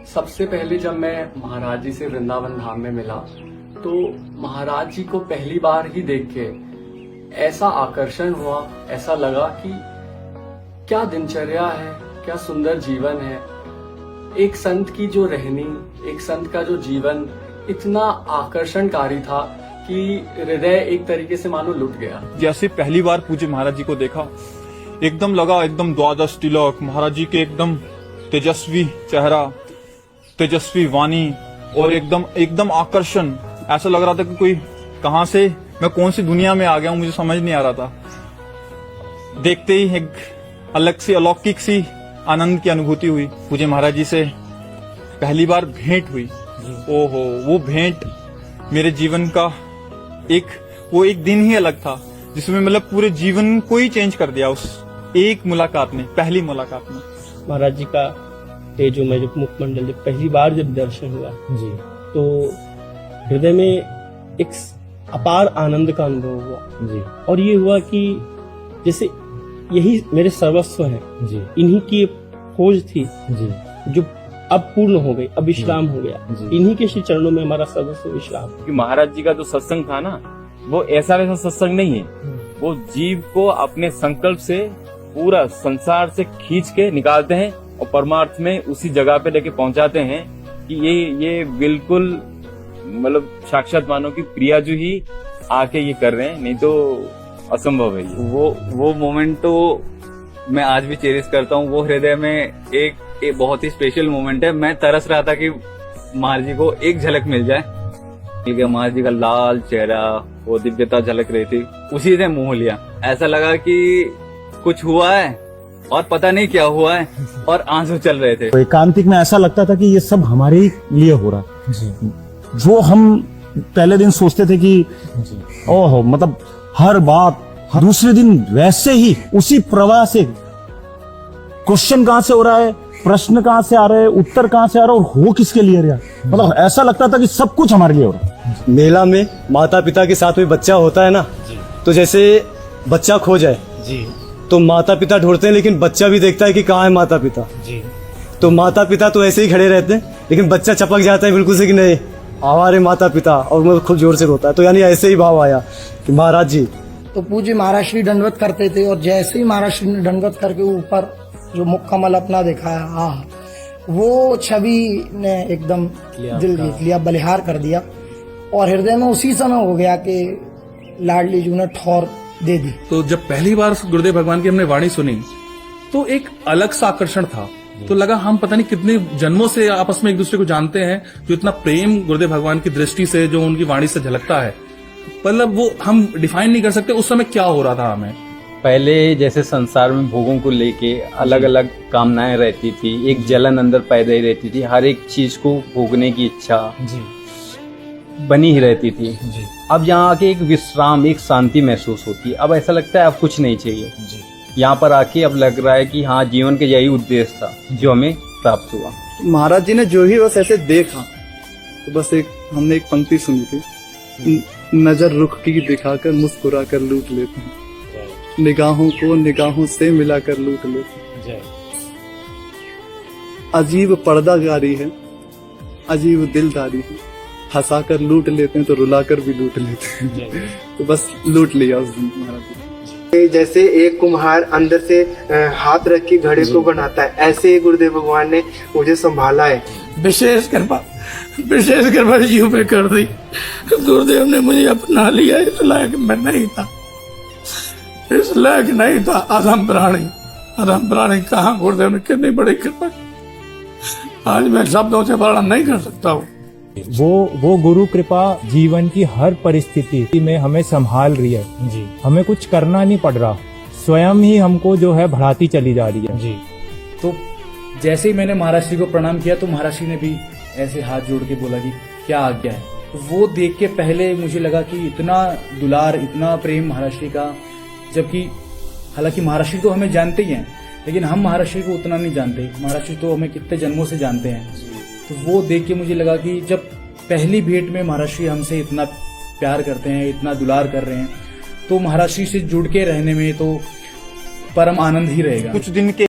सबसे पहले जब मैं महाराज जी से वृंदावन धाम में मिला तो महाराज जी को पहली बार ही देख के ऐसा आकर्षण हुआ, ऐसा लगा कि क्या दिनचर्या है, क्या सुंदर जीवन है। एक संत की जो रहनी, एक संत का जो जीवन इतना आकर्षणकारी था कि हृदय एक तरीके से मानो लुट गया। जैसे पहली बार पूज्य महाराज जी को देखा, एकदम लगा एकदम द्वादश तिलक, महाराज जी के एकदम तेजस्वी चेहरा, तेजस्वी वाणी और एकदम आकर्षण। ऐसा लग रहा था कि कोई कहां से, मैं कौन सी दुनिया में आ गया हूं, मुझे समझ नहीं आ रहा था। देखते ही एक अलग सी अलौकिक सी आनंद की अनुभूति हुई। पूज्य महाराज जी से पहली बार भेंट हुई। ओहो, वो भेंट मेरे जीवन का वो एक दिन ही अलग था, जिसमें मतलब पूरे जीवन को ही चेंज कर दिया उस एक मुलाकात ने, पहली मुलाकात में। महाराज जी का ये जो मैं जब मुखमंडल जब पहली बार जब दर्शन हुआ जी, तो हृदय में एक अपार आनंद का अनुभव हुआ जी। और ये हुआ कि जैसे यही मेरे सर्वस्व हैं जी, इन्हीं की खोज थी जी, जो अब पूर्ण हो गई, अब विश्राम हो गया। इन्हीं के श्री चरणों में हमारा सर्वस्व विश्राम। कि महाराज जी का जो सत्संग था ना, वो ऐसा वैसा सत्संग नहीं है। वो जीव को अपने संकल्प से पूरा संसार से खींच के निकालते हैं और परमार्थ में उसी जगह पे लेके पहुंचाते हैं कि ये बिल्कुल मतलब साक्षात मानो कि प्रिया जी ही आके ये कर रहे हैं, नहीं तो असंभव है ये। वो मोमेंट तो मैं आज भी चेरिश करता हूँ। वो हृदय में एक बहुत ही स्पेशल मोमेंट है। मैं तरस रहा था कि महाराज जी को एक झलक मिल जाए, क्योंकि महाराज जी का लाल चेहरा, वो दिव्यता झलक रही थी, उसी से मोह लिया। ऐसा लगा कि कुछ हुआ है और पता नहीं क्या हुआ है, और आंसू चल रहे थे। एकांतिक में ऐसा लगता था कि ये सब हमारे लिए हो रहा है। जो हम पहले दिन सोचते थे कि ओहो, मतलब हर बात दूसरे दिन वैसे ही उसी प्रवाह से, क्वेश्चन कहां से हो रहा है, प्रश्न कहां से आ रहे हैं, उत्तर कहां से आ रहा है, और हो किसके लिए रहा। मतलब ऐसा लगता था कि सब कुछ हमारे लिए हो रहा है। मेला में माता पिता के साथ में बच्चा होता है ना, तो जैसे बच्चा खो जाए जी, तो माता पिता ढूंढते हैं, लेकिन बच्चा भी देखता है कि कहाँ है माता पिता जी। तो माता पिता तो ऐसे ही खड़े रहते हैं, लेकिन बच्चा चपक जाता है बिल्कुल से कि नहीं हमारे माता पिता, और वो खूब जोर से रोता है। तो यानी ऐसे ही भाव आया कि महाराज जी तो पूज्य महाराज श्री दंडवत करते थे, और जैसे ही महाराज श्री ने दंडवत करके ऊपर जो मुख कमल अपना दिखाया, वो छवि ने एकदम दिल जीत लिया, बलिहार कर दिया। और हृदय में उसी समय हो गया कि लाडली जी ने ठौर दे दी। तो जब पहली बार गुरुदेव भगवान की हमने वाणी सुनी तो एक अलग सा आकर्षण था। तो लगा हम पता नहीं कितने जन्मों से आपस में एक दूसरे को जानते हैं, जो इतना प्रेम गुरुदेव भगवान की दृष्टि से, जो उनकी वाणी से झलकता है, मतलब वो हम डिफाइन नहीं कर सकते उस समय क्या हो रहा था हमें। पहले जैसे संसार में भोगों को लेके अलग अलग कामनाएं रहती थी, एक जलन अंदर पैदा ही रहती थी, हर एक चीज को भोगने की इच्छा बनी ही रहती थी। अब यहाँ आके एक विश्राम, एक शांति महसूस होती है। अब ऐसा लगता है अब कुछ नहीं चाहिए। यहाँ पर आके अब लग रहा है कि हाँ, जीवन का यही उद्देश्य था जो हमें प्राप्त हुआ। महाराज जी ने जो ही बस ऐसे देखा, तो बस हमने एक पंक्ति सुनी थी, नजर रुख की दिखाकर मुस्कुरा कर लूट लेते हैं, निगाहों को निगाहों से मिलाकर लूट लेते हैं। अजीब पर्दागारी है, अजीब दिलदारी है, हंसाकर लूट लेते हैं तो रुलाकर भी लूट लेते हैं। तो बस लूट लिया उस दिन महाराज जी। जैसे एक कुम्हार अंदर से हाथ रख के घड़े को बनाता है, ऐसे ही गुरुदेव भगवान ने मुझे संभाला है। विशेष कृपा जीव पे कर दी। गुरुदेव ने मुझे अपना लिया, इस लायक मैं नहीं था, इस लायक नहीं था। अधम प्राणी कहाँ, गुरुदेव ने कितनी बड़ी कृपा की। आज मैं शब्दों से वर्णन नहीं कर सकता हूँ। वो गुरु कृपा जीवन की हर परिस्थिति में हमें संभाल रही है जी। हमें कुछ करना नहीं पड़ रहा, स्वयं ही हमको जो है बढ़ाती चली जा रही है जी। तो जैसे ही मैंने महाराज जी को प्रणाम किया तो महाराज जी ने भी ऐसे हाथ जोड़ के बोला कि क्या आज्ञा है। तो वो देख के पहले मुझे लगा कि इतना दुलार, इतना प्रेम महाराज जी का, जबकि हालांकि महाराज जी तो हमें जानते ही हैं, लेकिन हम महाराज जी को उतना नहीं जानते। महाराज जी तो हमें कितने जन्मों से जानते हैं। तो वो देख के मुझे लगा कि जब पहली भेंट में महाराज जी हमसे इतना प्यार करते हैं, इतना दुलार कर रहे हैं, तो महाराज जी से जुड़ के रहने में तो परम आनंद ही रहेगा। कुछ दिन के